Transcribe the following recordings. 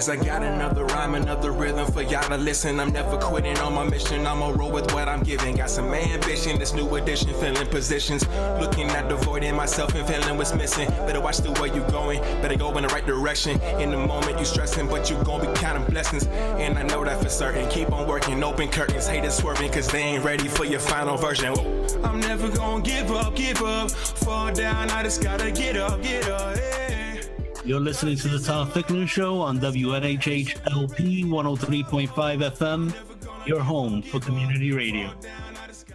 Guys, I got another rhyme, another rhythm for y'all to listen. I'm never quitting on my mission. I'ma roll with what I'm giving. Got some ambition, this new edition, filling positions. Looking at the void in myself and feeling what's missing. Better watch the way you going, better go in the right direction. In the moment you stressing, but you gon' be counting blessings. And I know that for certain. Keep on working, open curtains, haters swerving, cause they ain't ready for your final version. I'm never gonna give up. Fall down, I just gotta get up, yeah. You're listening to the Tom Ficklin Show on WNHH-LP 103.5 FM, your home for community radio.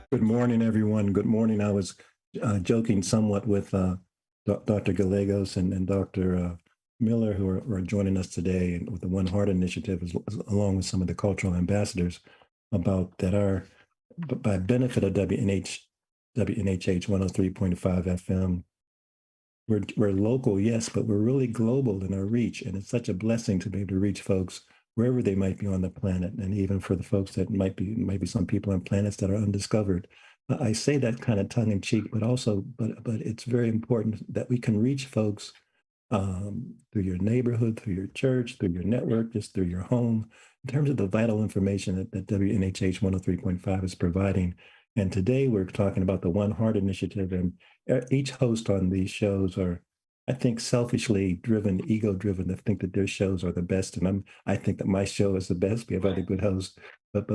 Good morning, everyone. Good morning. I was joking somewhat with Dr. Gallegos and Dr. Miller, who are joining us today with the One Heart Initiative, along with some of the cultural ambassadors, about that by benefit of WNHH 103.5 FM, we're local, yes, but we're really global in our reach. And it's such a blessing to be able to reach folks wherever they might be on the planet. And even for the folks that might be some people on planets that are undiscovered. I say that kind of tongue in cheek, but it's very important that we can reach folks through your neighborhood, through your church, through your network, just through your home, in terms of the vital information that WNHH 103.5 is providing. And today we're talking about the One Heart Initiative, and each host on these shows are, I think, selfishly driven, ego-driven, to think that their shows are the best. And I think that my show is the best. We have other good hosts, but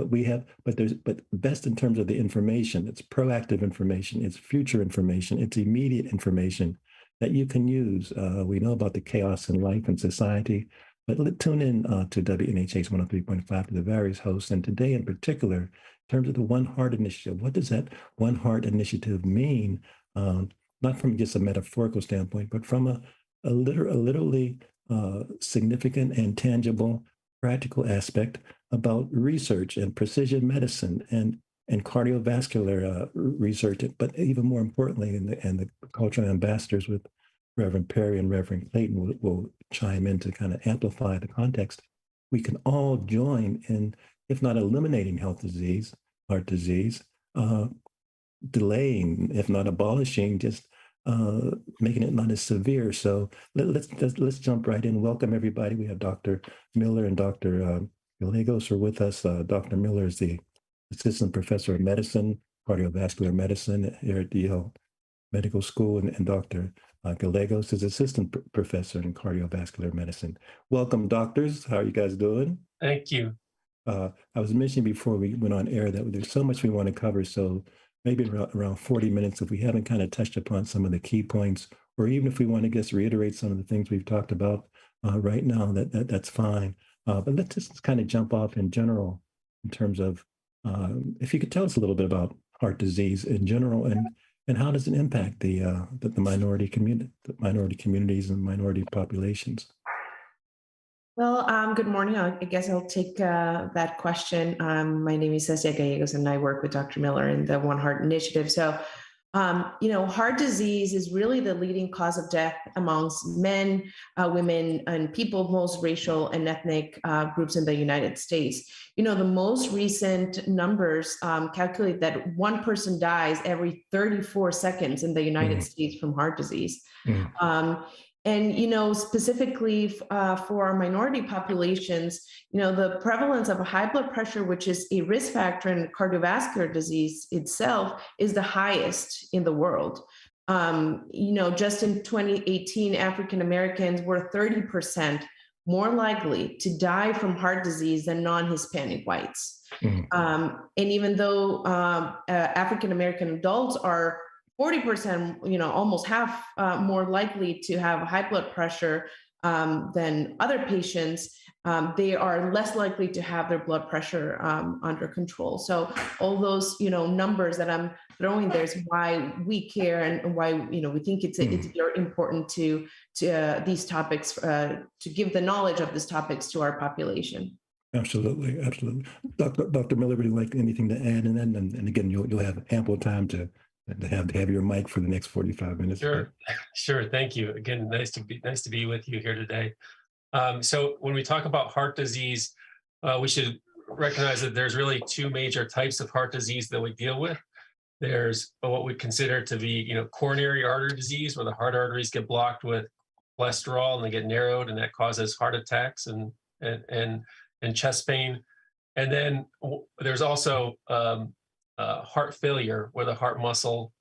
best in terms of the information. It's proactive information. It's future information. It's immediate information that you can use. We know about the chaos in life and society, but tune in to WNHH 103.5 to the various hosts. And today in particular, in terms of the One Heart Initiative, what does that One Heart Initiative mean? Not from just a metaphorical standpoint, but from a literally significant and tangible, practical aspect about research and precision medicine and cardiovascular research, but even more importantly, and the cultural ambassadors with Reverend Perry and Reverend Clayton will chime in to kind of amplify the context. We can all join in, if not eliminating heart disease, delaying, if not abolishing, just making it not as severe. So let's jump right in. Welcome everybody. We have Dr. Miller and Dr. Gallegos are with us. Dr. Miller is the Assistant Professor of Medicine, Cardiovascular Medicine here at Yale Medical School, and Dr. Gallegos is Assistant Professor in Cardiovascular Medicine. Welcome, doctors. How are you guys doing? Thank you. I was mentioning before we went on air that there's so much we want to cover, so maybe around 40 minutes, if we haven't kind of touched upon some of the key points, or even if we want to just reiterate some of the things we've talked about right now, that's fine. But let's just kind of jump off in general in terms of, if you could tell us a little bit about heart disease in general, and how does it impact the minority communities and minority populations? Well, good morning. I guess I'll take that question. My name is Cecia Gallegos, and I work with Dr. Miller in the One Heart Initiative. So, heart disease is really the leading cause of death amongst men, women, and people of most racial and ethnic groups in the United States. The most recent numbers calculate that one person dies every 34 seconds in the United States from heart disease. And, specifically for our minority populations, the prevalence of high blood pressure, which is a risk factor in cardiovascular disease itself, is the highest in the world. Just in 2018, African Americans were 30% more likely to die from heart disease than non-Hispanic whites. And even though African American adults are 40%, almost half more likely to have high blood pressure than other patients, they are less likely to have their blood pressure under control. So all those, numbers that I'm throwing there is why we care and why, we think it's very important to these topics, to give the knowledge of these topics to our population. Absolutely. Dr. Miller, would you like anything to add? And again, you'll have ample time to have your mic for the next 45 minutes. Sure. Thank you. Again, nice to be with you here today. So when we talk about heart disease, we should recognize that there's really two major types of heart disease that we deal with. There's what we consider to be, coronary artery disease, where the heart arteries get blocked with cholesterol and they get narrowed, and that causes heart attacks and and chest pain. And then there's also heart failure, where the heart muscle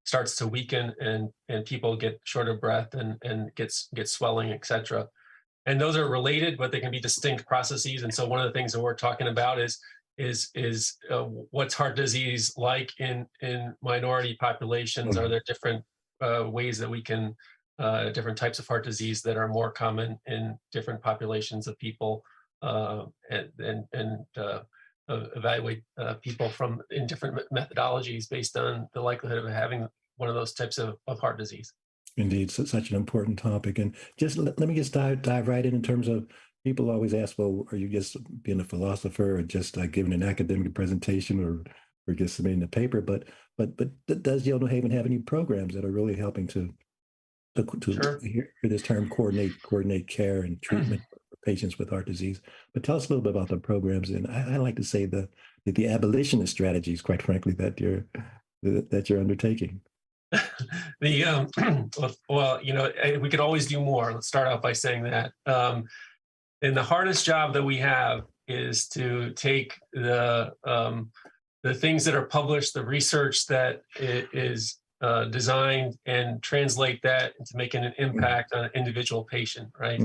starts to weaken and people get short of breath and get swelling, etc. And those are related, but they can be distinct processes. And so one of the things that we're talking about is what's heart disease like in minority populations? Are there different ways that we can different types of heart disease that are more common in different populations of people, and evaluate people in different methodologies based on the likelihood of having one of those types of heart disease. Indeed, such an important topic. And just let me just dive right in terms of, people always ask, well, are you just being a philosopher or just giving an academic presentation or just submitting a paper? But does Yale New Haven have any programs that are really helping to Sure. hear this term, coordinate care and treatment for patients with heart disease? But tell us a little bit about the programs. And I like to say the abolitionist strategies, quite frankly, that you're undertaking. Well, we could always do more. Let's start out by saying that. And the hardest job that we have is to take the things that are published, the research that is designed, and translate that into making an impact on an individual patient, right?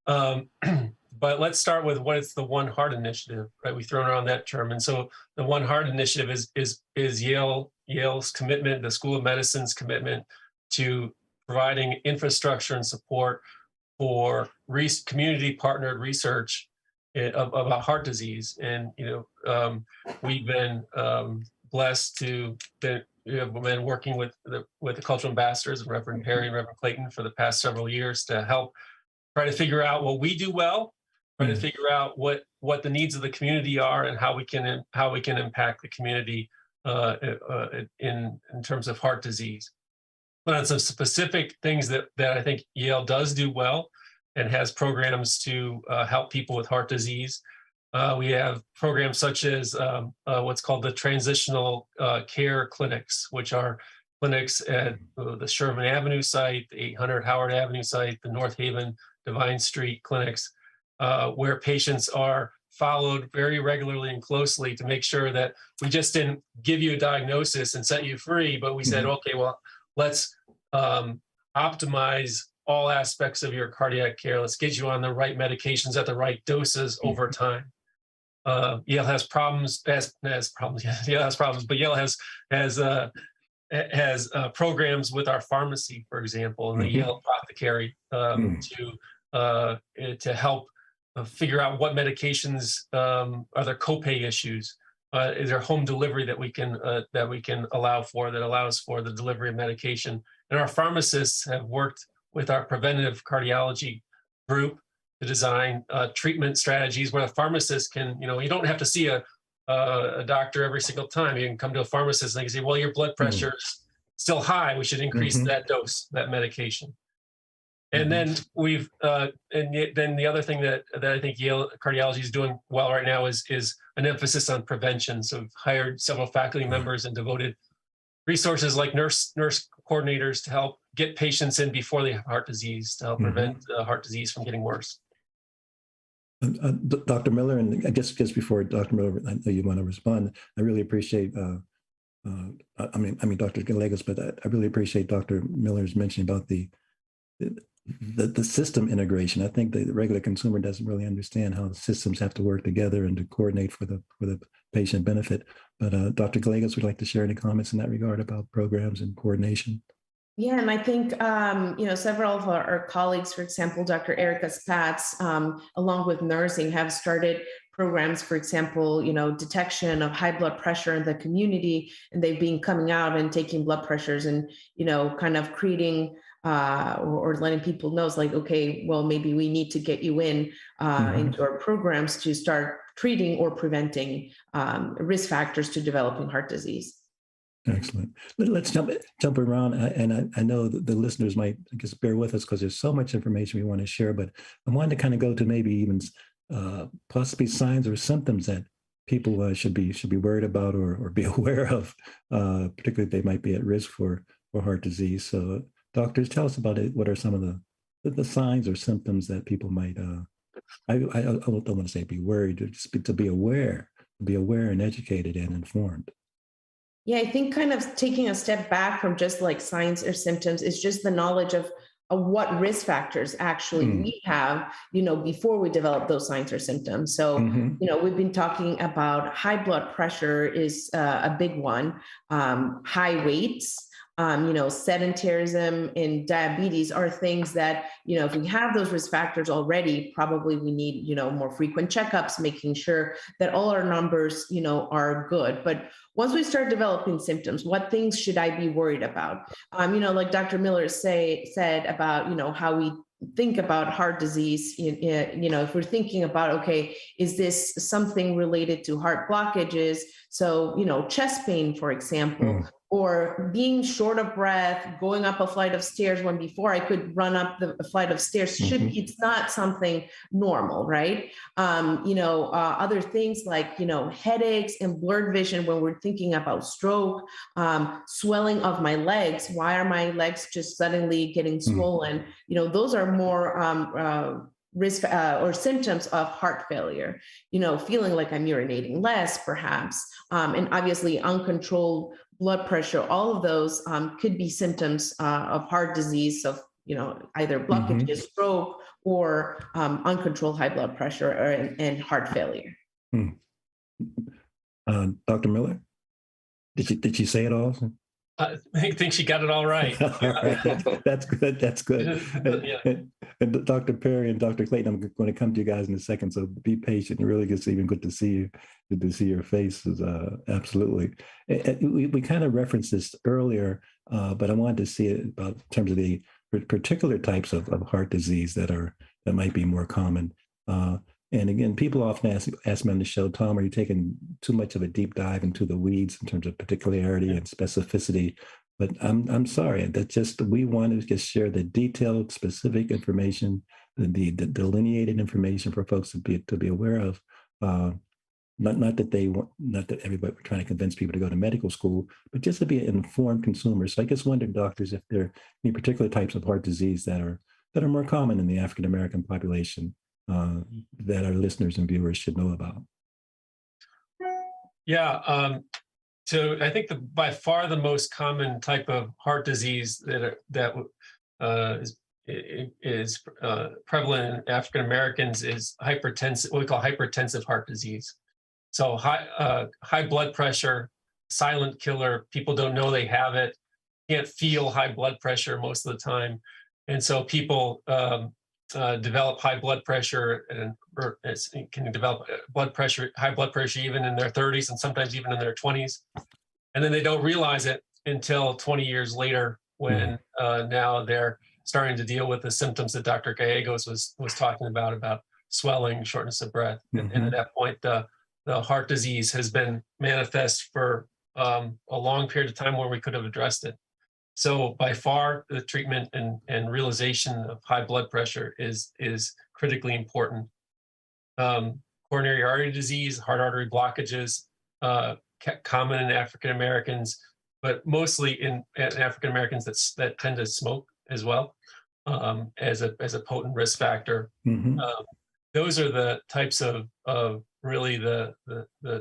But let's start with what is the One Heart Initiative, right? We've thrown around that term. And so the One Heart Initiative is Yale's commitment, the School of Medicine's commitment to providing infrastructure and support for community partnered research about heart disease. And, we've been blessed to been working with the cultural ambassadors, Reverend Perry and Reverend Clayton, for the past several years to help try to figure out what we do well, try to figure out what the needs of the community are and how we can impact the community in terms of heart disease. But on some specific things that I think Yale does do well and has programs to help people with heart disease. We have programs such as what's called the transitional care clinics, which are clinics at the Sherman Avenue site, the 800 Howard Avenue site, the North Haven Divine Street clinics, where patients are followed very regularly and closely to make sure that we just didn't give you a diagnosis and set you free, but we said, okay, well, let's optimize all aspects of your cardiac care. Let's get you on the right medications at the right doses over time. Yale has problems. Yale has problems, but Yale has programs with our pharmacy, for example, and the Yale Apothecary to help figure out what medications are there copay issues. Is there home delivery that we can allow for that allows for the delivery of medication? And our pharmacists have worked with our preventive cardiology group to design treatment strategies where a pharmacist can, you don't have to see a doctor every single time. You can come to a pharmacist and they can say, well, your blood pressure is still high. We should increase that dose, that medication. And then then the other thing that I think Yale Cardiology is doing well right now is an emphasis on prevention. So we've hired several faculty members and devoted resources like nurse coordinators to help get patients in before they have heart disease, to help prevent heart disease from getting worse. Dr. Miller, and I guess just before Dr. Miller, I know you want to respond. I really appreciate. I mean, Dr. Gallegos, but I really appreciate Dr. Miller's mentioning about the system integration. I think the regular consumer doesn't really understand how the systems have to work together and to coordinate for the patient benefit. But Dr. Gallegos would like to share any comments in that regard about programs and coordination. Yeah, and I think, several of our colleagues, for example, Dr. Erica Spatz, along with nursing, have started programs, for example, detection of high blood pressure in the community, and they've been coming out and taking blood pressures and, kind of creating or letting people know, it's like, okay, well, maybe we need to get you into our programs to start treating or preventing risk factors to developing heart disease. Excellent. Let's jump around, and I know the listeners might, I guess, bear with us because there's so much information we want to share. But I wanted to kind of go to maybe even possibly signs or symptoms that people should be worried about or be aware of, particularly if they might be at risk for heart disease. So, doctors, tell us about it. What are some of the signs or symptoms that people might I don't want to say be worried, just to be aware, and educated and informed. Yeah, I think kind of taking a step back from just like signs or symptoms is just the knowledge of what risk factors actually we have, before we develop those signs or symptoms. So, we've been talking about high blood pressure is a big one, high weights. Sedentarism and diabetes are things that, if we have those risk factors already, probably we need, more frequent checkups, making sure that all our numbers, are good. But once we start developing symptoms, what things should I be worried about? Like Dr. Miller said about, how we think about heart disease, if we're thinking about, okay, is this something related to heart blockages? So, chest pain, for example, or being short of breath, going up a flight of stairs when before I could run up the flight of stairs, it's not something normal, right? Other things like, headaches and blurred vision when we're thinking about stroke, swelling of my legs. Why are my legs just suddenly getting swollen? Those are more risk or symptoms of heart failure, feeling like I'm urinating less, perhaps, and obviously uncontrolled blood pressure. All of those could be symptoms of heart disease, of either blockages, stroke, or uncontrolled high blood pressure and heart failure. Dr. Miller, did she say it all? I think she got it all right. All right. That's good. That's good. And Dr. Perry and Dr. Clayton, I'm going to come to you guys in a second, so be patient. Really good to see you. Good to see your faces. Absolutely. We kind of referenced this earlier, but I wanted to see it about in terms of the particular types of heart disease that might be more common. And again, people often ask me on the show, Tom, are you taking too much of a deep dive into the weeds in terms of particularity and specificity? But I'm sorry, that's just, we want to just share the detailed, specific information, the delineated information for folks to be aware of. Not that everybody, we're trying to convince people to go to medical school, but just to be an informed consumer. So I just wondered, doctors, if there are any particular types of heart disease that are more common in the African American population that our listeners and viewers should know about. Yeah. So I think by far the most common type of heart disease that is prevalent in African Americans is hypertensive, what we call hypertensive heart disease. So high blood pressure, silent killer. People don't know they have it. Can't feel high blood pressure most of the time, and so people develop high blood pressure and can develop high blood pressure even in their 30s and sometimes even in their 20s. And then they don't realize it until 20 years later when now they're starting to deal with the symptoms that Dr. Gallegos was talking about swelling, shortness of breath. And at that point, the heart disease has been manifest for a long period of time where we could have addressed it. So by far, the treatment and realization of high blood pressure is critically important. Coronary artery disease, heart artery blockages, common in African Americans, but mostly in African Americans that tend to smoke as well as a potent risk factor. Those are the types of really the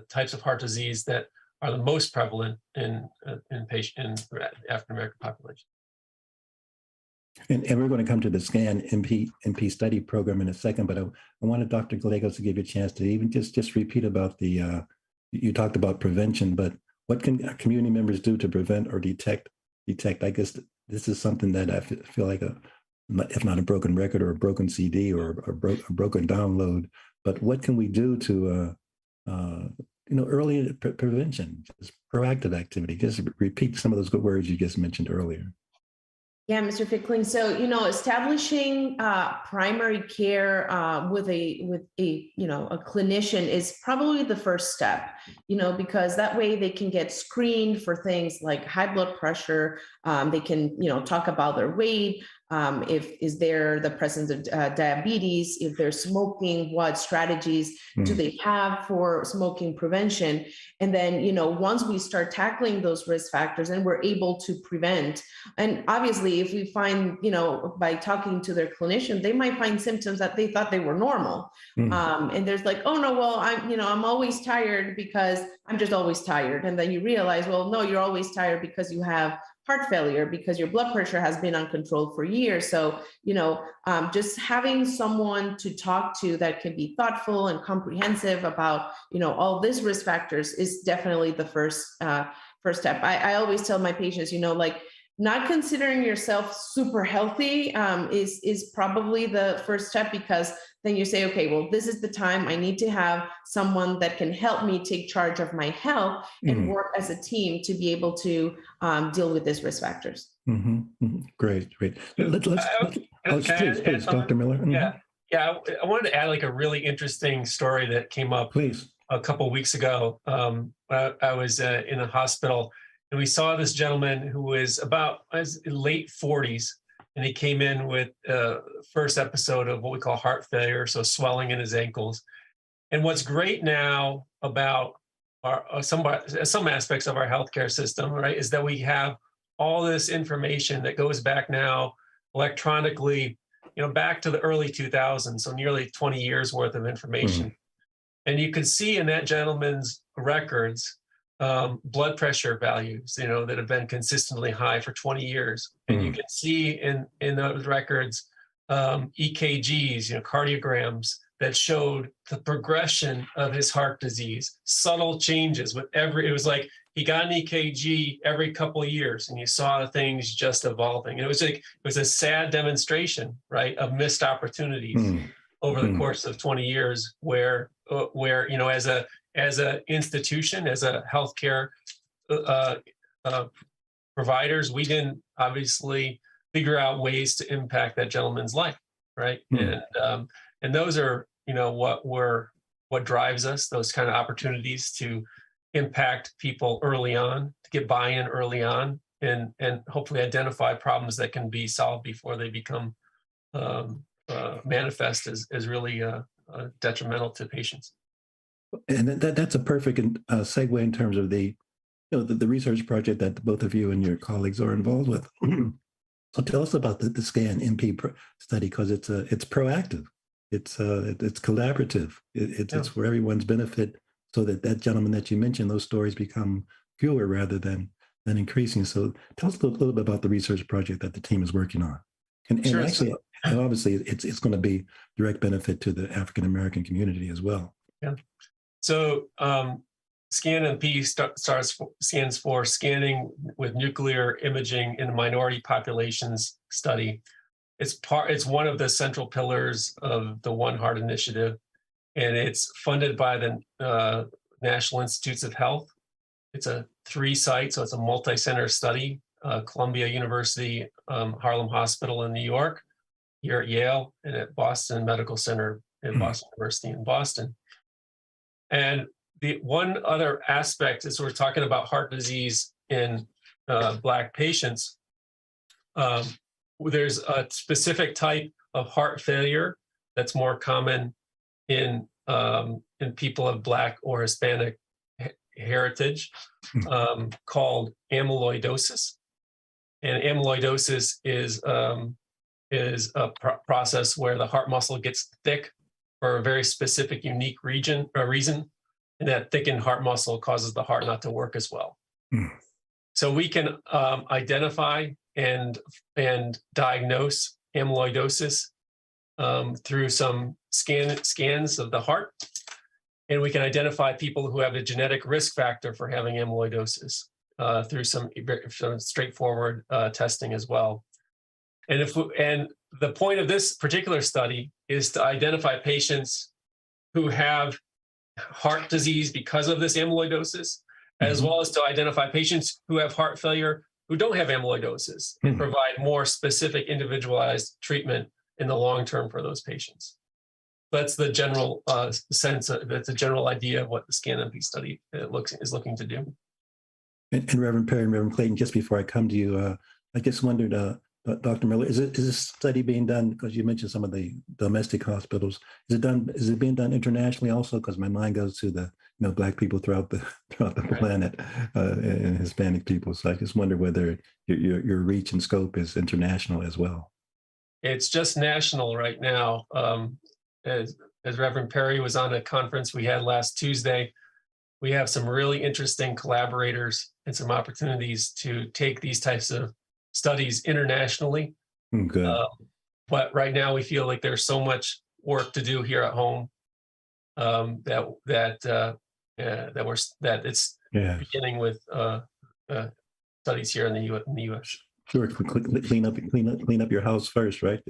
types of heart disease that are the most prevalent in the African American population. And we're going to come to the SCAN MP study program in a second, but I wanted Dr. Gallegos to give you a chance to even just repeat about you talked about prevention, but what can community members do to prevent or detect? I guess this is something that I feel like if not a broken record or a broken CD or a broken download, but what can we do to early prevention, just proactive activity? Just repeat some of those good words you just mentioned earlier. Yeah, Mr. Ficklin. So, establishing primary care with a clinician is probably the first step, because that way they can get screened for things like high blood pressure. They can, talk about their weight, if is there the presence of diabetes, if they're smoking, what strategies do they have for smoking prevention? And then, once we start tackling those risk factors and we're able to prevent, and obviously if we find, by talking to their clinician, they might find symptoms that they thought they were normal. And there's like, oh no, well, I'm always tired because I'm just always tired. And then you realize, well, no, you're always tired because you have heart failure, because your blood pressure has been uncontrolled for years. So, just having someone to talk to that can be thoughtful and comprehensive about, all these risk factors is definitely the first step. I always tell my patients, not considering yourself super healthy is probably the first step, because then you say, okay, well, this is the time I need to have someone that can help me take charge of my health and work as a team to be able to deal with these risk factors. Great. Please, Dr. Miller. Yeah. I wanted to add like a really interesting story that came up a couple of weeks ago. I was in a hospital, and we saw this gentleman who was about his late 40s, and he came in with first episode of what we call heart failure, so swelling in his ankles. And what's great now about some aspects of our healthcare system, right, is that we have all this information that goes back now electronically, back to the early 2000s, so nearly 20 years worth of information. And you could see in that gentleman's records blood pressure values, that have been consistently high for 20 years. And you can see in those records EKGs, cardiograms that showed the progression of his heart disease, subtle changes with it was like he got an EKG every couple of years, and you saw things just evolving. And it was a sad demonstration, right, of missed opportunities over the course of 20 years, where as a institution, as a healthcare providers, we didn't obviously figure out ways to impact that gentleman's life, right? And those are what drives us, those kind of opportunities to impact people early on, to get buy-in early on, and hopefully identify problems that can be solved before they become manifest as really detrimental to patients. And that's a perfect segue in terms of the research project that both of you and your colleagues are involved with. So tell us about the SCAN MP study, because it's proactive, it's collaborative, it's for everyone's benefit, so that gentleman that you mentioned, those stories become fewer rather than increasing. So tell us a little bit about the research project that the team is working on, and Sure. Actually, and obviously, it's going to be direct benefit to the African American community as well. Yeah. So SCAN-MP stands for Scanning with Nuclear Imaging in Minority Populations Study. It's one of the central pillars of the One Heart Initiative, and it's funded by the National Institutes of Health. It's a 3-site, so it's a multi-center study: Columbia University, Harlem Hospital in New York, here at Yale, and at Boston Medical Center at Boston University in Boston. And the one other aspect is we're talking about heart disease in Black patients. There's a specific type of heart failure that's more common in people of Black or Hispanic heritage, called amyloidosis. And amyloidosis is a process where the heart muscle gets thick for a very specific, unique reason, and that thickened heart muscle causes the heart not to work as well. So we can identify and diagnose amyloidosis through some scans of the heart, and we can identify people who have a genetic risk factor for having amyloidosis through some straightforward testing as well. And the point of this particular study is to identify patients who have heart disease because of this amyloidosis, as well as to identify patients who have heart failure who don't have amyloidosis, and provide more specific individualized treatment in the long term for those patients. That's the general sense. That's a general idea of what the SCAN-MP study is looking to do. And Reverend Perry and Reverend Clayton, just before I come to you, I just wondered, Dr. Miller, is this study being done, because you mentioned some of the domestic hospitals, is it being done internationally also? Because my mind goes to the, Black people throughout the planet, and Hispanic people. So I just wonder whether your reach and scope is international as well. It's just national right now. As Reverend Perry was on a conference we had last Tuesday, we have some really interesting collaborators and some opportunities to take these types of studies internationally. Good. But right now we feel like there's so much work to do here at home, that it's beginning with studies here in the U.S. Sure, clean up your house first, right?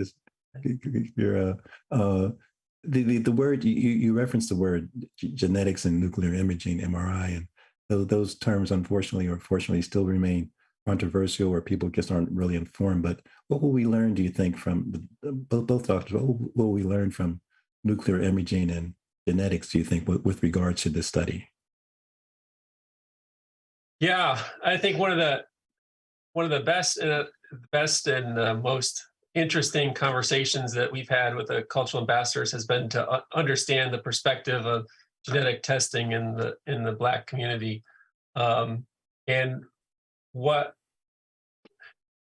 The word you referenced the word genetics and nuclear imaging, MRI, and those terms, unfortunately or fortunately, still remain controversial, or people just aren't really informed. But what will we learn, do you think, from both doctors? What will we learn from nuclear imaging and genetics, do you think, with regards to this study? Yeah, I think one of the best and most interesting conversations that we've had with the cultural ambassadors has been to understand the perspective of genetic testing in the Black community, and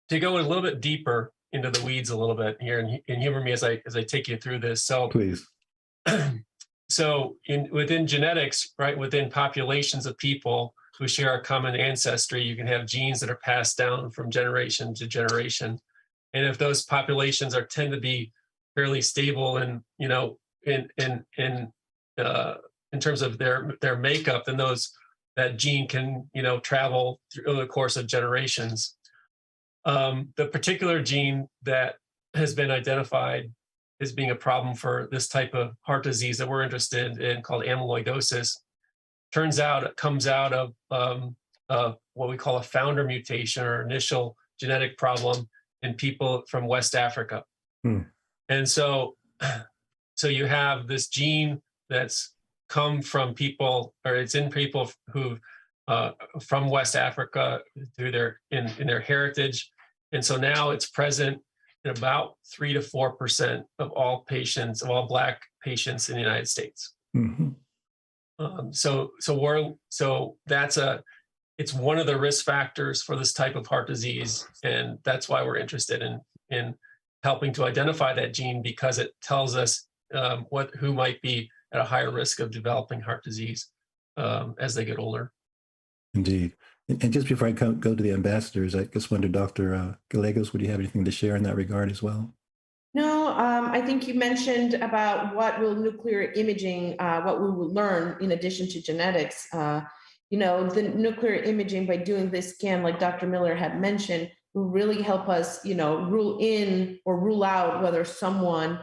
to go a little bit deeper into the weeds a little bit here, and humor me as I take you through this. So Please. So within genetics, right, within populations of people who share a common ancestry, you can have genes that are passed down from generation to generation. And if those populations tend to be fairly stable and, in terms of their makeup, then that gene can, travel through the course of generations. The particular gene that has been identified as being a problem for this type of heart disease that we're interested in, called amyloidosis, turns out it comes out of what we call a founder mutation or initial genetic problem in people from West Africa. And so you have this gene that's come from people, or it's in people who from West Africa through in their heritage. And so now it's present in about 3 to 4% of all Black patients in the United States. Mm-hmm. It's one of the risk factors for this type of heart disease, and that's why we're interested in helping to identify that gene, because it tells us who might be at a higher risk of developing heart disease as they get older. Indeed. And just before I go to the ambassadors, I just wonder, Dr. Gallegos, would you have anything to share in that regard as well? No, I think you mentioned about what will nuclear imaging, what we will learn in addition to genetics. The nuclear imaging, by doing this scan, like Dr. Miller had mentioned, will really help us, rule in or rule out whether someone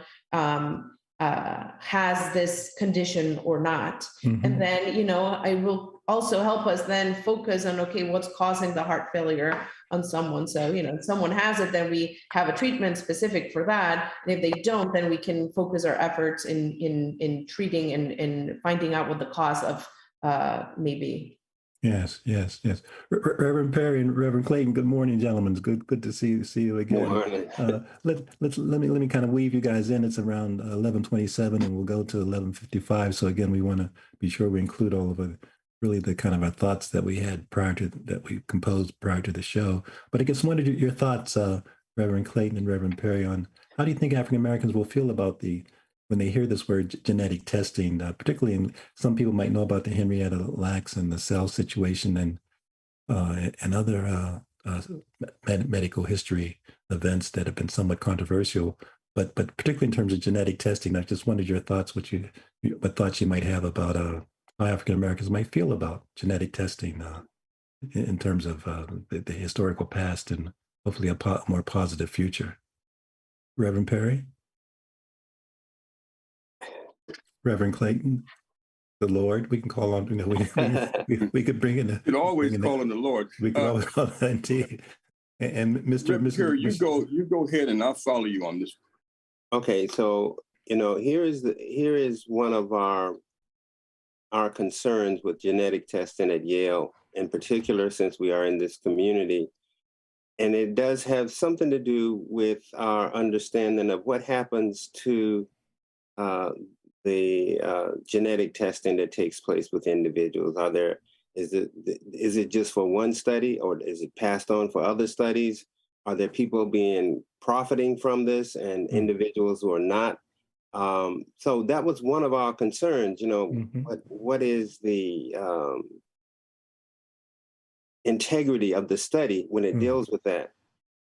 has this condition or not. Mm-hmm. And then, I will also help us then focus on, okay, what's causing the heart failure on someone. So, if someone has it, then we have a treatment specific for that. And if they don't, then we can focus our efforts in treating and finding out what the cause of may be. Yes. Reverend Perry and Reverend Clayton, good morning, gentlemen. It's good to see you again. Morning. Let me kind of weave you guys in. It's around 11:27, and we'll go to 11:55. So again, we want to be sure we include all of the kind of our thoughts that we had that we composed prior to the show. But I guess, what are your thoughts, Reverend Clayton and Reverend Perry, on how do you think African Americans will feel about when they hear this word genetic testing, particularly in some people might know about the Henrietta Lacks and the cell situation and other medical history events that have been somewhat controversial, but particularly in terms of genetic testing, I just wondered your thoughts, what thoughts you might have about how African Americans might feel about genetic testing in terms of the historical past and hopefully a more positive future. Reverend Perry? Reverend Clayton? The Lord, we can call on, we could bring in You can always call on the Lord. We can always call on indeed. And Mr. You go ahead and I'll follow you on this. Okay, so here is one of our concerns with genetic testing at Yale, in particular, since we are in this community. it does have something to do with our understanding of what happens to the genetic testing that takes place with individuals. Is it just for one study, or is it passed on for other studies? Are there people profiting from this and individuals who are not? So that was one of our concerns. What is the integrity of the study when it deals with that?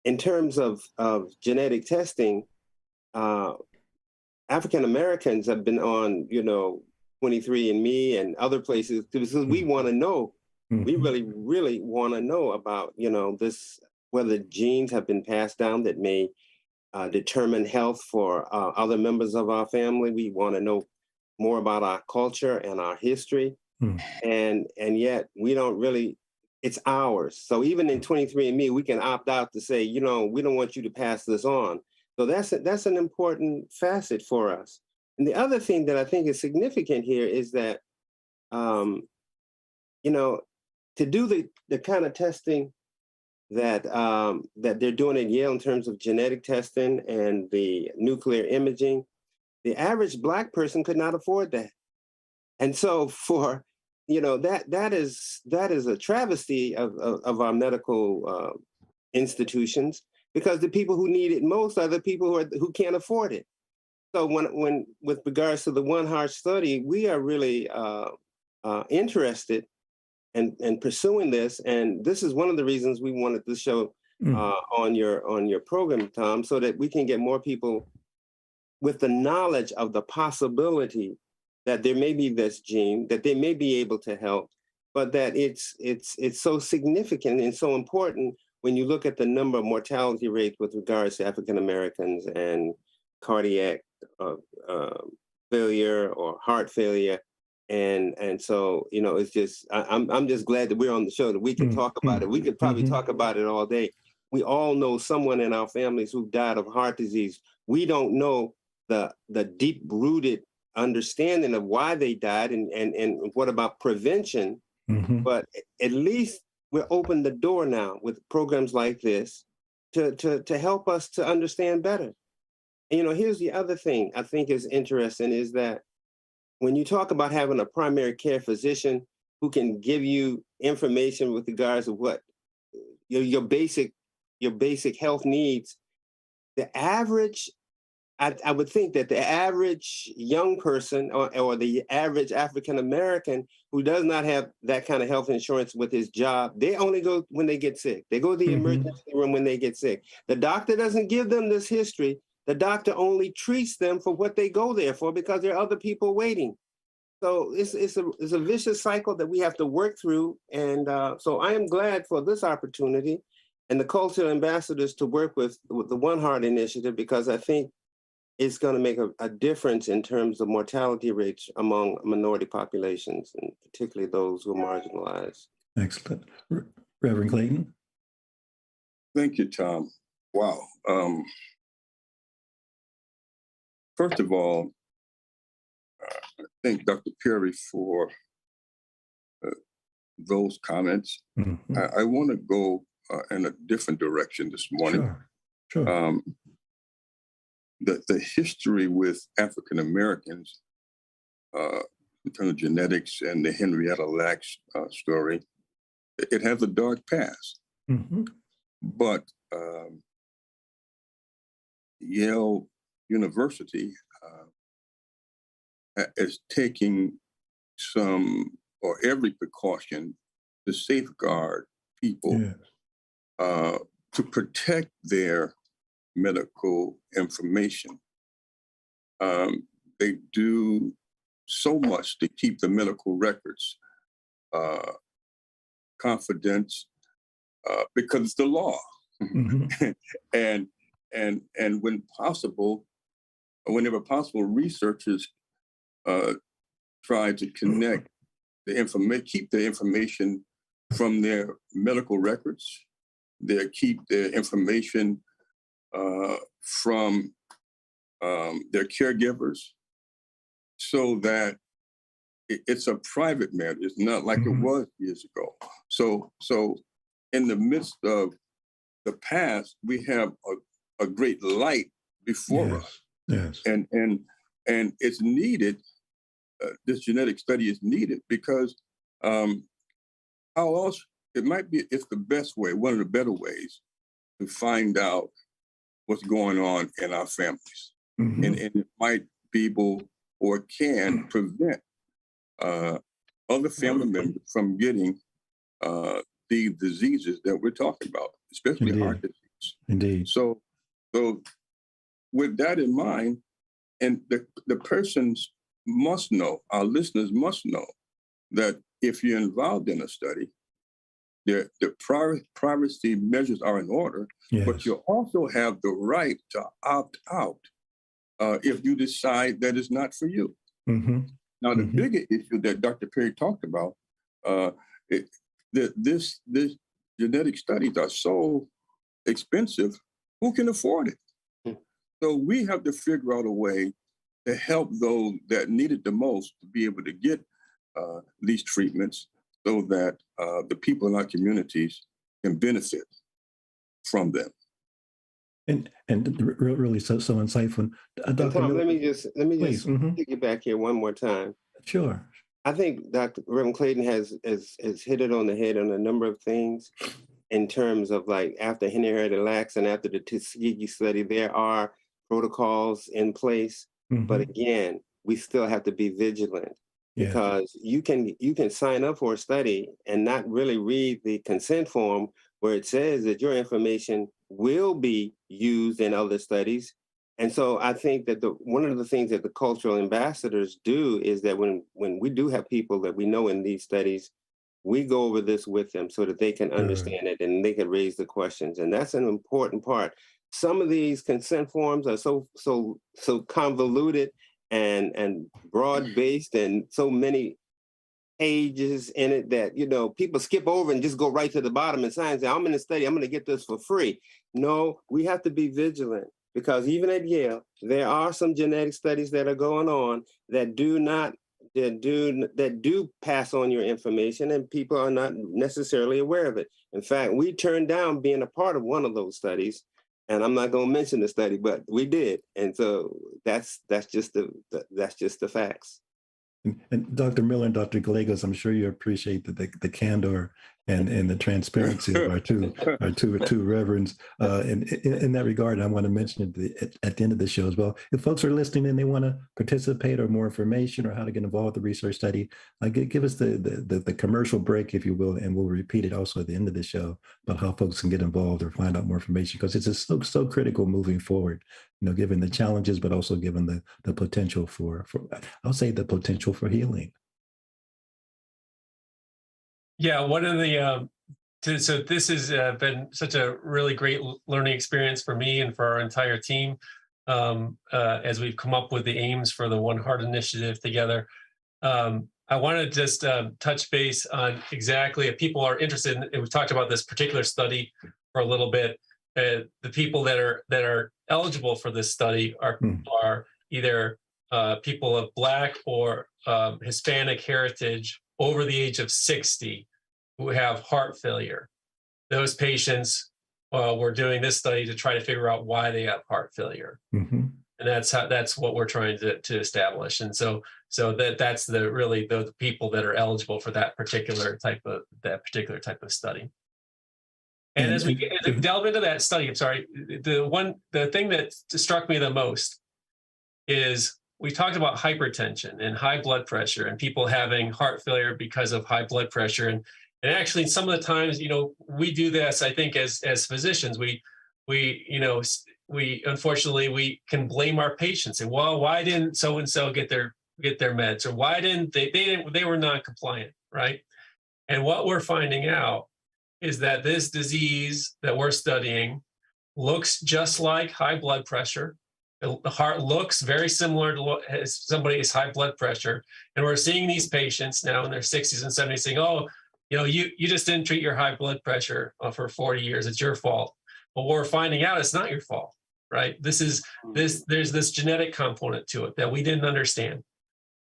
In terms of genetic testing, African Americans have been on, 23andMe and other places because we want to know. We really, really want to know about, this, whether genes have been passed down that may determine health for other members of our family. We want to know more about our culture and our history. And yet we don't really, it's ours. So even in 23andMe, we can opt out to say, we don't want you to pass this on. So that's an important facet for us. And the other thing that I think is significant here is that, to do the kind of testing that that they're doing at Yale in terms of genetic testing and the nuclear imaging, the average Black person could not afford that. And so for, that is a travesty of our medical institutions, because the people who need it most are the people who can't afford it. So when with regards to the One Heart study, we are really interested in pursuing this, and this is one of the reasons we wanted to show on your program, Tom, so that we can get more people with the knowledge of the possibility that there may be this gene, that they may be able to help, but that it's so significant and so important when you look at the number of mortality rates with regards to African Americans and cardiac failure or heart failure. And so, it's just, I'm just glad that we're on the show, that we can talk about it. We could probably talk about it all day. We all know someone in our families who died of heart disease. We don't know the deep-rooted understanding of why they died and what about prevention. But at least we're open the door now with programs like this to help us to understand better. And, here's the other thing I think is interesting is that when you talk about having a primary care physician who can give you information with regards to what your basic health needs, the average, I would think that the average young person or the average African American who does not have that kind of health insurance with his job, they only go when they get sick. They go to the emergency room when they get sick. The doctor doesn't give them this history. The doctor only treats them for what they go there for, because there are other people waiting. So it's a vicious cycle that we have to work through. And so I am glad for this opportunity and the cultural ambassadors to work with the One Heart Initiative, because I think it's going to make a difference in terms of mortality rates among minority populations, and particularly those who are marginalized. Excellent. Reverend Clayton? Thank you, Tom. Wow. First of all, I thank Dr. Perry for those comments. I want to go in a different direction this morning. Sure. The history with African Americans in terms of genetics and the Henrietta Lacks story, it has a dark past. But Yale University is taking some or every precaution to safeguard people, to protect their medical information. They do so much to keep the medical records confidence because it's the law. and when possible, whenever possible, researchers try to connect the information, keep the information from their medical records. They keep their information from their caregivers, so that it's a private matter. It's not like it was years ago. So in the midst of the past, we have a great light before us. Yes. And it's needed. This genetic study is needed because how else? It might be. It's the best way, one of the better ways to find out what's going on in our families, Mm-hmm. and it might be able or can prevent other family members from getting the diseases that we're talking about, especially Indeed. heart disease. Indeed. So with that in mind, and the persons must know, our listeners must know that if you're involved in a study, the privacy measures are in order, Yes. but you also have the right to opt out if you decide that it's not for you. Mm-hmm. Now, the Mm-hmm. bigger issue that Dr. Perry talked about, this genetic studies are so expensive, who can afford it? So we have to figure out a way to help those that need it the most to be able to get these treatments so that the people in our communities can benefit from them. And really so insightful. Dr. And Tom, Miller, let me just please. Mm-hmm. take you back here one more time. Sure. I think Dr. Reverend Clayton has hit it on the head on a number of things in terms of, like, after Henrietta Lacks and after the Tuskegee study, there are protocols in place. Mm-hmm. But again, we still have to be vigilant, Yeah. because you can sign up for a study and not really read the consent form where it says that your information will be used in other studies. And so I think that one of the things that the cultural ambassadors do is that when we do have people that we know in these studies, we go over this with them so that they can understand it and they can raise the questions. And that's an important part. Some of these consent forms are so convoluted and broad-based and so many pages in it that, people skip over and just go right to the bottom and sign and say, I'm in the study, I'm going to get this for free. No, we have to be vigilant, because even at Yale, there are some genetic studies that are going on that do pass on your information, and people are not necessarily aware of it. In fact, we turned down being a part of one of those studies, and I'm not going to mention the study, but we did. And so that's just the facts. And Dr. Miller and Dr. Gallegos, I'm sure you appreciate the candor and the transparency of our two reverends. And in that regard, I want to mention at the end of the show as well. If folks are listening and they want to participate or more information or how to get involved with the research study, give us the commercial break, if you will, and we'll repeat it also at the end of the show about how folks can get involved or find out more information, because it's just so critical moving forward. Given the challenges, but also given the potential for I'll say the potential for healing. Yeah, one of the so this has been such a really great learning experience for me and for our entire team as we've come up with the aims for the One Heart Initiative together. I want to just touch base on exactly, if people are interested in, and we've talked about this particular study for a little bit. The people that are eligible for this study are either people of Black or Hispanic heritage over the age of 60 who have heart failure. Those patients, we're doing this study to try to figure out why they have heart failure, and that's what we're trying to establish. And so that's the people that are eligible for that particular type of study. And as we delve into that study, I'm sorry, the thing that struck me the most is we talked about hypertension and high blood pressure and people having heart failure because of high blood pressure. And actually, some of the times, we do this, I think, as physicians, we unfortunately, we can blame our patients and, well, why didn't so-and-so get their meds, or why didn't they were non-compliant, right? And what we're finding out is that this disease that we're studying looks just like high blood pressure. The heart looks very similar to somebody's high blood pressure. And we're seeing these patients now in their 60s and 70s saying, oh, you just didn't treat your high blood pressure for 40 years. It's your fault. But what we're finding out, it's not your fault, right? There's this genetic component to it that we didn't understand.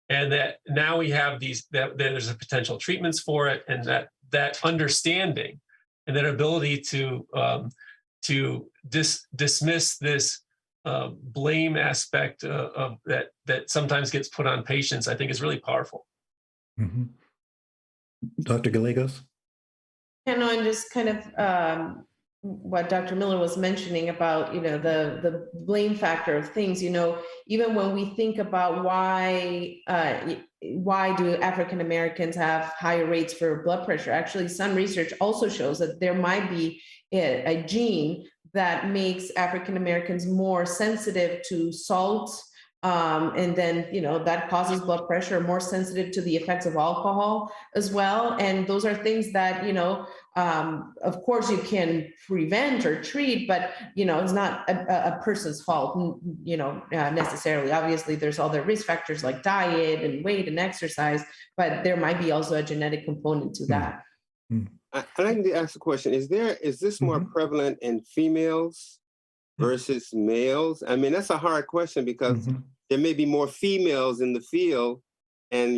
And that now we have that there's a potential treatments for it, and that understanding and that ability to dismiss this blame aspect of that sometimes gets put on patients, I think is really powerful. Mm-hmm. Dr. Gallegos? And just kind of what Dr. Miller was mentioning about, the blame factor of things, even when we think about why do African Americans have higher rates for blood pressure? Actually, some research also shows that there might be a gene that makes African Americans more sensitive to salt. And then, that causes blood pressure, more sensitive to the effects of alcohol as well. And those are things that, of course you can prevent or treat, but, it's not a person's fault, necessarily. Obviously, there's other risk factors like diet and weight and exercise, but there might be also a genetic component to that. I'd like to ask a question. Is this more prevalent in females versus males? I mean, that's a hard question because there may be more females in the field and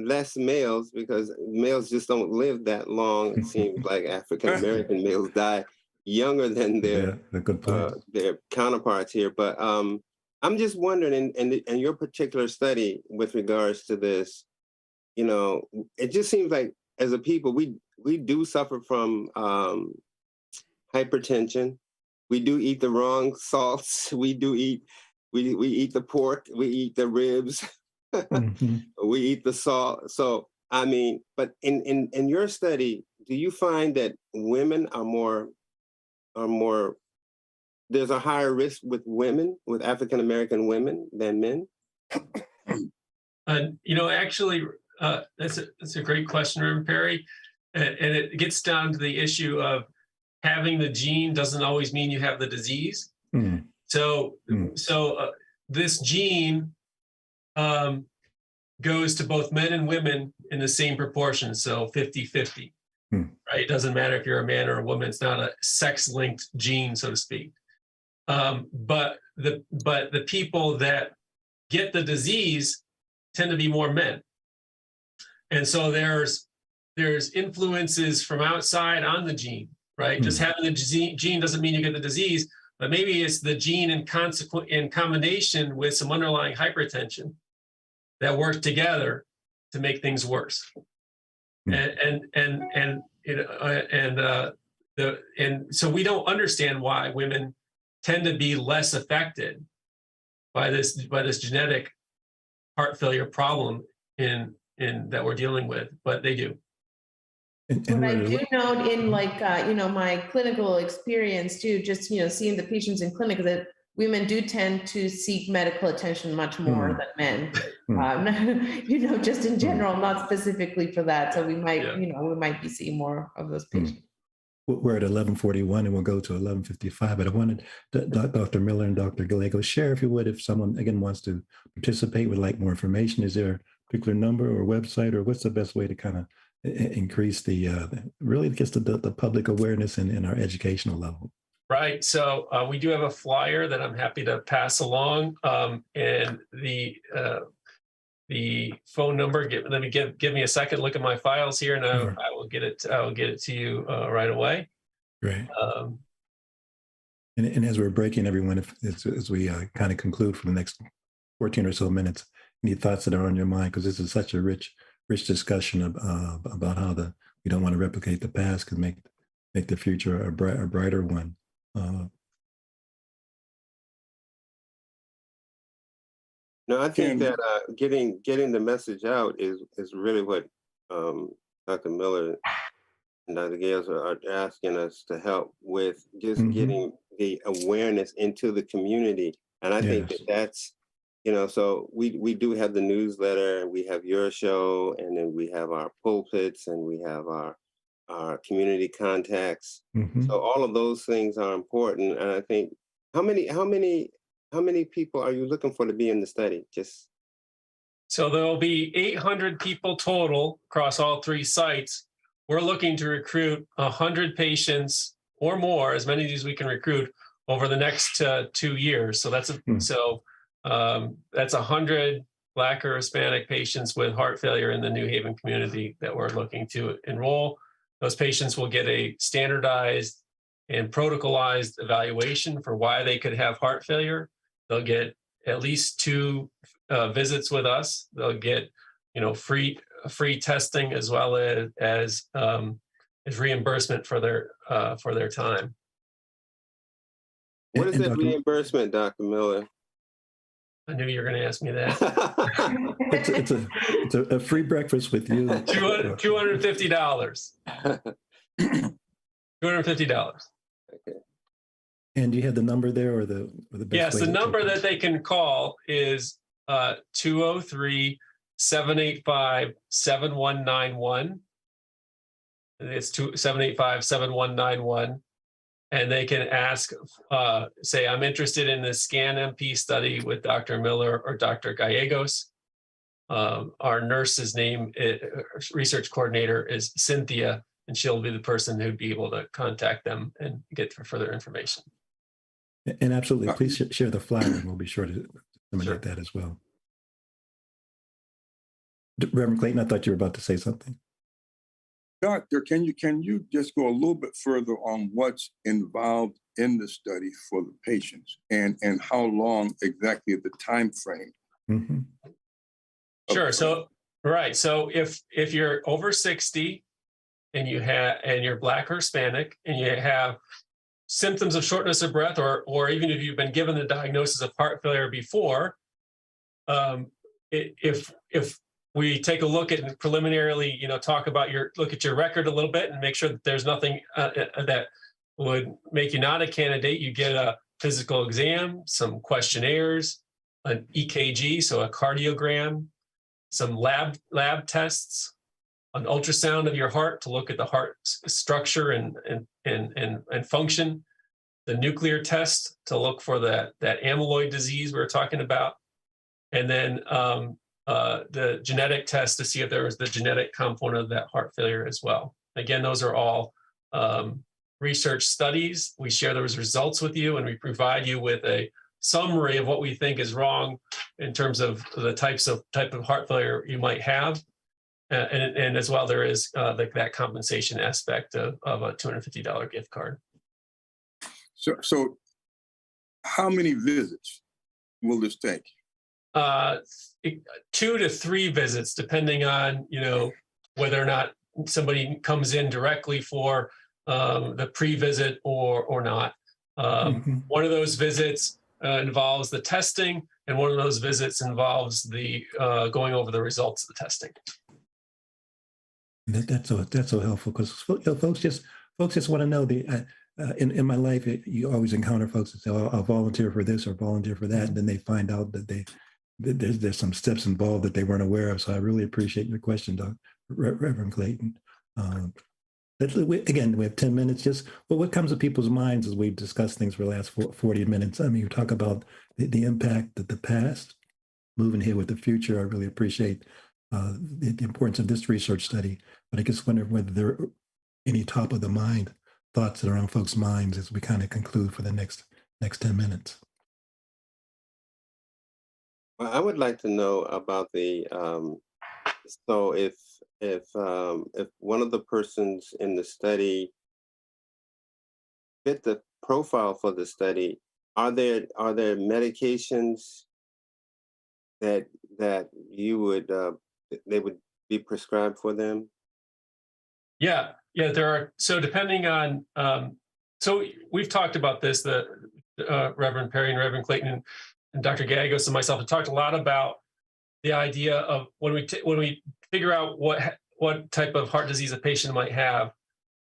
less males, because males just don't live that long. It seems like African American males die younger than their counterparts here. But I'm just wondering, in your particular study with regards to this, it just seems like as a people, we do suffer from hypertension. We do eat the wrong salts. We eat the pork. We eat the ribs. We eat the salt. So, I mean, but in your study, do you find that women are more, there's a higher risk with women, with African American women than men? Actually, that's a great question, Reverend Perry. And it gets down to the issue of having the gene doesn't always mean you have the disease. So this gene goes to both men and women in the same proportion, so 50-50, right? It doesn't matter if you're a man or a woman. It's not a sex-linked gene, so to speak. But the people that get the disease tend to be more men. And so there's influences from outside on the gene, right? Just having the gene doesn't mean you get the disease, but maybe it's the gene in combination with some underlying hypertension that work together to make things worse. And so we don't understand why women tend to be less affected by this genetic heart failure problem that we're dealing with, but they do. What I do note in my clinical experience too, just, seeing the patients in clinic, that women do tend to seek medical attention much more than men, just in general, not specifically for that. So we might be seeing more of those patients. We're at 11:41 and we'll go to 11:55, but I wanted Dr. Miller and Dr. Gallegos share, if you would, if someone again wants to participate, would like more information, is there a particular number or website, or what's the best way to kind of increase really gets the public awareness in our educational level? Right. So we do have a flyer that I'm happy to pass along, and the phone number. Give me a second. Look at my files here, and I will get it. I will get it to you right away. Great. And as we're breaking, everyone, as we kind of conclude for the next 14 or so minutes, any thoughts that are on your mind? Because this is such a rich discussion about how we don't want to replicate the past, could make the future a brighter one. No, I think that getting the message out is really what Dr. Miller and Dr. Gales are asking us to help with, just getting the awareness into the community. And I think that's, so we do have the newsletter, we have your show, and then we have our pulpits, and we have our community contacts. So all of those things are important. And I think, how many people are you looking for to be in the study? So there will be 800 people total across all 3 sites. We're looking to recruit 100 patients or more, as many as we can recruit over the next 2 years. So that's that's 100 Black or Hispanic patients with heart failure in the New Haven community that we're looking to enroll. Those patients will get a standardized and protocolized evaluation for why they could have heart failure. They'll get at least 2 visits with us. They'll get, free testing as well as reimbursement for their time. What is And that Dr. reimbursement, Dr. Miller? I knew you were going to ask me that. It's a free breakfast with you. $250. $250. And do you have the number there or the best Yes, way the to number take it? that they can call is 203-785-7191. It's 785-7191. And they can ask, say, I'm interested in the SCAN MP study with Dr. Miller or Dr. Gallegos. Our nurse's name, research coordinator, is Cynthia, and she'll be the person who'd be able to contact them and get further information. And absolutely, please share the flyer, and we'll be sure to disseminate Sure. that as well. Reverend Clayton, I thought you were about to say something. Doctor, can you just go a little bit further on what's involved in the study for the patients and how long exactly the time frame? Mm-hmm. Sure. So, right. So if you're over 60 and you're Black or Hispanic and you have symptoms of shortness of breath, or even if you've been given the diagnosis of heart failure before, if we take a look at preliminarily, look at your record a little bit and make sure that there's nothing that would make you not a candidate. You get a physical exam, some questionnaires, an EKG, so a cardiogram, some lab tests, an ultrasound of your heart to look at the heart structure and function, the nuclear test to look for that amyloid disease we were talking about, and then the genetic test to see if there was the genetic component of that heart failure as well. Again, those are all research studies. We share those results with you, and we provide you with a summary of what we think is wrong in terms of the type of heart failure you might have. And as well, there is that compensation aspect of a $250 gift card. So how many visits will this take? 2 to 3 visits, depending on, whether or not somebody comes in directly for the pre-visit or not. One of those visits involves the testing, and one of those visits involves the going over the results of the testing. That's so helpful, because folks just want to know in my life, you always encounter folks that say, oh, I'll volunteer for this or volunteer for that, and then they find out that there's some steps involved that they weren't aware of. So I really appreciate your question, Reverend Clayton. Again, we have 10 minutes. What comes to people's minds as we've discussed things for the last 40 minutes? I mean, you talk about the impact of the past, moving here with the future. I really appreciate the importance of this research study, but I just wonder whether there are any top of the mind thoughts that are on folks' minds as we kind of conclude for the next 10 minutes. Well, I would like to know about the so if one of the persons in the study fit the profile for the study, are there medications that you would they would be prescribed for them? Yeah, there are. So depending on, so we've talked about this, the Reverend Perry and Reverend Clayton and Dr. Gallegos and myself have talked a lot about the idea of when we figure out what type of heart disease a patient might have,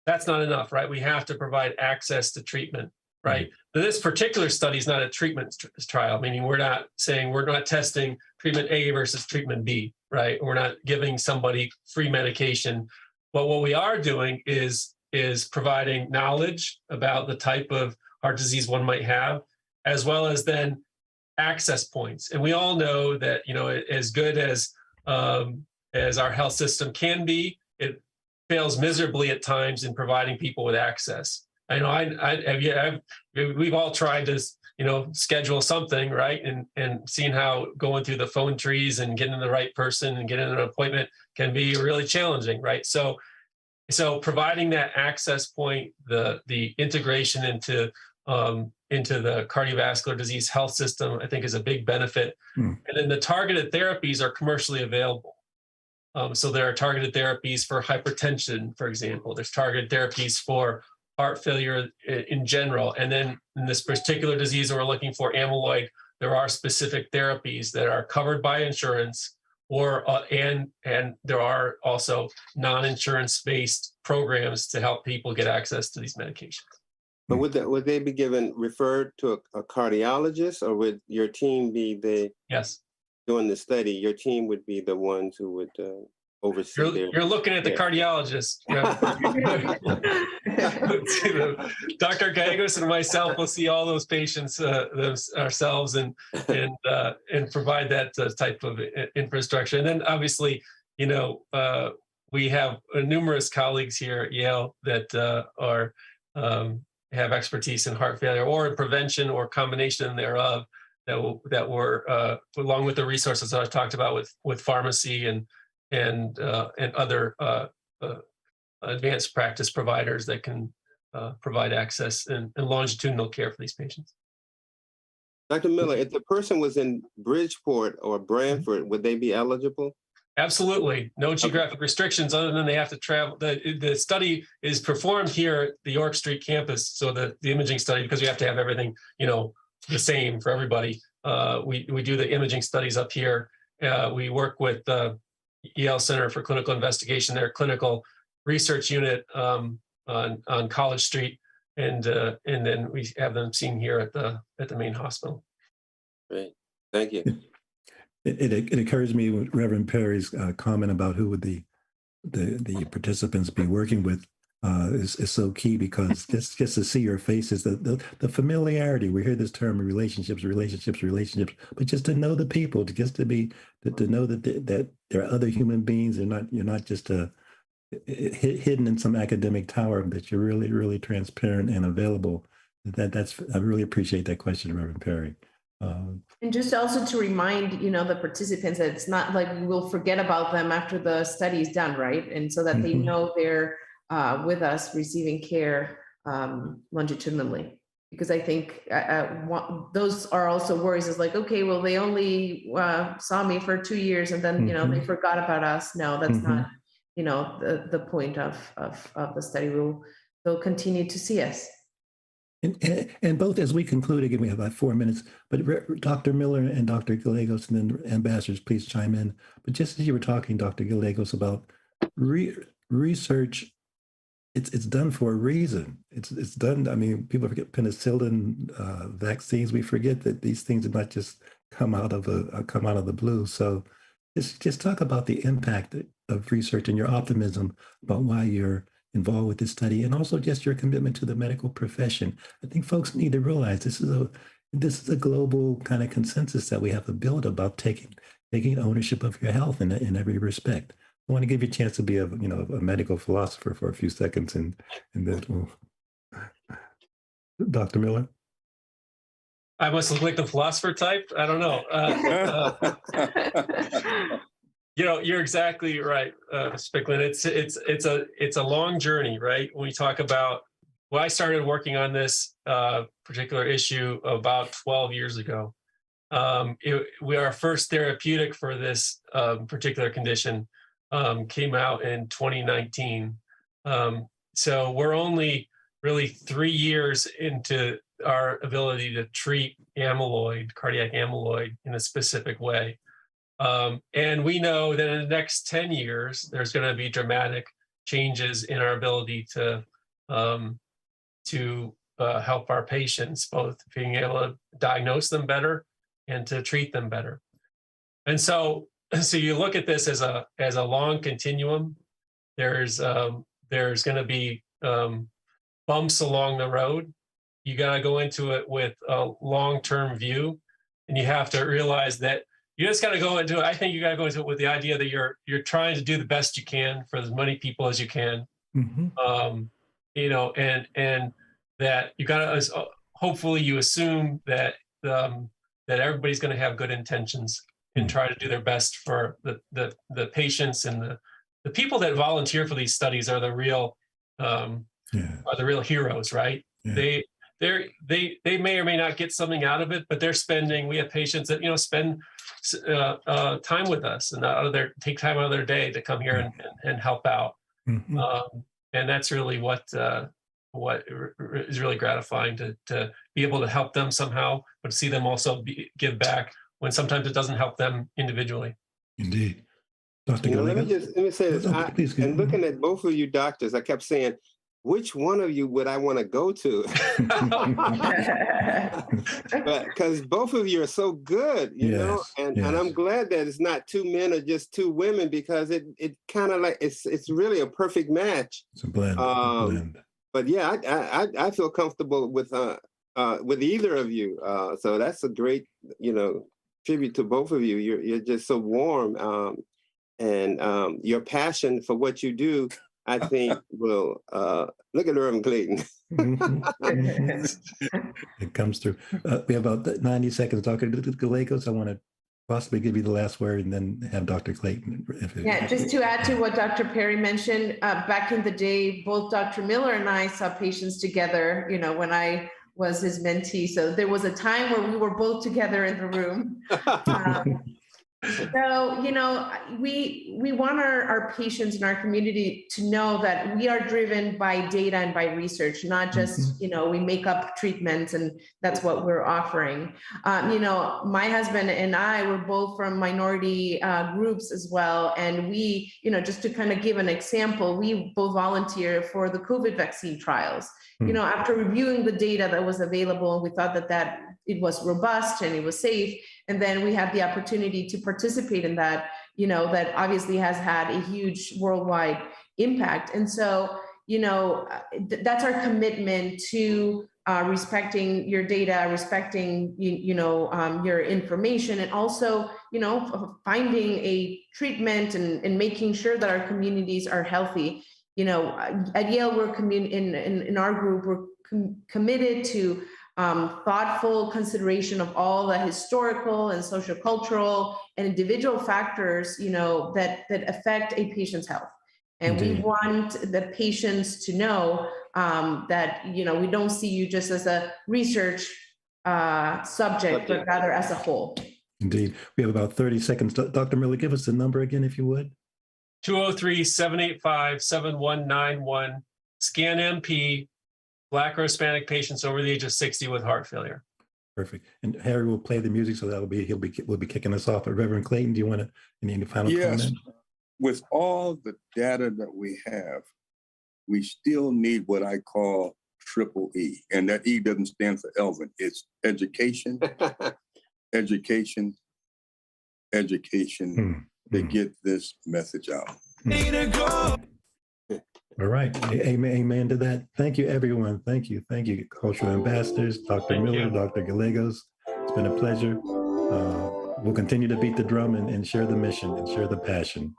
that's not enough, right? We have to provide access to treatment, right? Mm-hmm. This particular study is not a treatment trial, meaning we're not testing treatment A versus treatment B, right? We're not giving somebody free medication. But what we are doing is providing knowledge about the type of heart disease one might have, as well as then access points. And we all know that, as good as our health system can be, it fails miserably at times in providing people with access. I know we've all tried to, schedule something, right? And seeing how going through the phone trees and getting the right person and getting an appointment can be really challenging, right? So So providing that access point, the integration into the cardiovascular disease health system, I think is a big benefit. And then the targeted therapies are commercially available. So there are targeted therapies for hypertension, for example. There's targeted therapies for heart failure in general. And then in this particular disease that we're looking for, amyloid, there are specific therapies that are covered by insurance, or and there are also non-insurance based programs to help people get access to these medications. But would they be referred to a cardiologist, or would your team be Yes. doing the study? Your team would be the ones who would oversee You're looking at the cardiologist. Dr. Gallegos and myself will see all those patients ourselves and provide that type of infrastructure. And then obviously, we have numerous colleagues here at Yale that have expertise in heart failure or in prevention or combination thereof, that were along with the resources that I talked about with pharmacy and other advanced practice providers that can provide access and longitudinal care for these patients. Dr. Miller, if the person was in Bridgeport or Branford, would they be eligible? Absolutely. No geographic restrictions other than they have to travel. The study is performed here at the York Street campus. So the imaging study, because we have to have everything, the same for everybody. We do the imaging studies up here. We work with Yale Center for Clinical Investigation, their clinical research unit on College Street, and then we have them seen here at the main hospital. Great, thank you. It occurs to me with Reverend Perry's comment about who would the participants be working with is so key, because just to see your faces, the familiarity. We hear this term relationships, but just to know the people, to know that there are other human beings. You're not just hidden in some academic tower, that you're really, really transparent and available. I really appreciate that question, Reverend Perry. And just also to remind, the participants that it's not like we will forget about them after the study is done, right? And so that they know they're with us receiving care longitudinally. Because I think those are also worries. Is like, okay, well, they only saw me for 2 years and then, they forgot about us. No, that's not, the point of the study. They'll continue to see us. And both, as we conclude, again, we have about 4 minutes, but Dr. Miller and Dr. Gallegos, and then ambassadors, please chime in. But just as you were talking, Dr. Gallegos, about research, it's done for a reason. It's done. I mean, people forget penicillin, vaccines. We forget that these things did not just come out of the blue. So just talk about the impact of research and your optimism about why you're involved with this study, and also just your commitment to the medical profession. I think folks need to realize this is a global kind of consensus that we have to build about taking ownership of your health in every respect. I want to give you a chance to be a medical philosopher for a few seconds, and then Dr. Miller. I must look like the philosopher type. I don't know. You're exactly right, Ficklin. It's a long journey, right? When we talk about, I started working on this particular issue about 12 years ago. Our first therapeutic for this particular condition came out in 2019. So we're only really 3 years into our ability to treat cardiac amyloid in a specific way. And we know that in the next 10 years, there's going to be dramatic changes in our ability to help our patients, both being able to diagnose them better and to treat them better. And so you look at this as a long continuum. There's going to be bumps along the road. You got to go into it with a long-term view, and you have to realize that you just got to go into it. I think you got to go into it with the idea that you're trying to do the best you can for as many people as you can, and that you got to hopefully you assume that everybody's going to have good intentions and try to do their best for the patients and the people that volunteer for these studies are the real heroes, right? Yeah. They may or may not get something out of it, but we have patients that, spend time with us and take time out of their day to come here and help out. Mm-hmm. And that's really what is really gratifying to be able to help them somehow, but to see them also give back when sometimes it doesn't help them individually. Indeed. Dr. Let me say this. And looking at both of you doctors, I kept saying, which one of you would I want to go to? But because both of you are so good, you know, and I'm glad that it's not two men or just two women, because it kind of like it's really a perfect match. It's a blend. But yeah, I feel comfortable with either of you. So that's a great, tribute to both of you. You're just so warm, and your passion for what you do, I think, will look at Irvin Clayton. It comes through. We have about 90 seconds. Dr. Gallegos, I want to possibly give you the last word and then have Dr. Clayton. Just to add to what Dr. Perry mentioned, back in the day, both Dr. Miller and I saw patients together, when I was his mentee. So there was a time where we were both together in the room. So, we want our patients in our community to know that we are driven by data and by research, not just, we make up treatments and that's what we're offering. My husband and I were both from minority groups as well. And we, just to kind of give an example, we both volunteer for the COVID vaccine trials. After reviewing the data that was available, we thought that it was robust and it was safe. And then we had the opportunity to participate in that, that obviously has had a huge worldwide impact. And so, that's our commitment to respecting your data, respecting, your information, and also, finding a treatment and making sure that our communities are healthy. At Yale, we're in our group, we're committed to thoughtful consideration of all the historical and sociocultural and individual factors, that affect a patient's health. And we want the patients to know that, we don't see you just as a research subject, but rather as a whole. Indeed. We have about 30 seconds. Dr. Miller, give us the number again, if you would. 203-785-7191, scan MP, Black or Hispanic patients over the age of 60 with heart failure. Perfect. And Harry will play the music, so we'll be kicking us off. But Reverend Clayton, do you want to any final comment? With all the data that we have, we still need what I call triple E, and that E doesn't stand for Elvin. It's education, education, education to get this message out. All right. Amen to that. Thank you, everyone. Thank you. Thank you, cultural ambassadors, Dr. Miller, Dr. Gallegos. It's been a pleasure. We'll continue to beat the drum and share the mission and share the passion.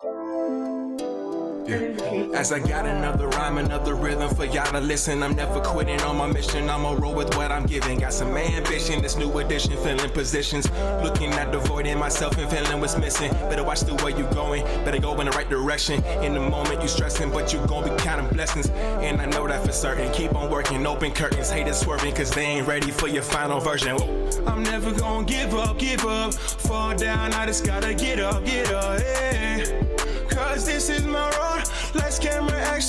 As I got another rhyme, another rhythm for y'all to listen. I'm never quitting on my mission. I'ma roll with what I'm giving. Got some ambition, this new edition, filling positions. Looking at the void in myself and feeling what's missing. Better watch the way you going, better go in the right direction. In the moment you stressing, but you gon' be counting blessings. And I know that for certain. Keep on working, open curtains, haters swerving, cause they ain't ready for your final version. I'm never gonna give up. Fall down, I just gotta get up, yeah. Cause this is my road, less camera action.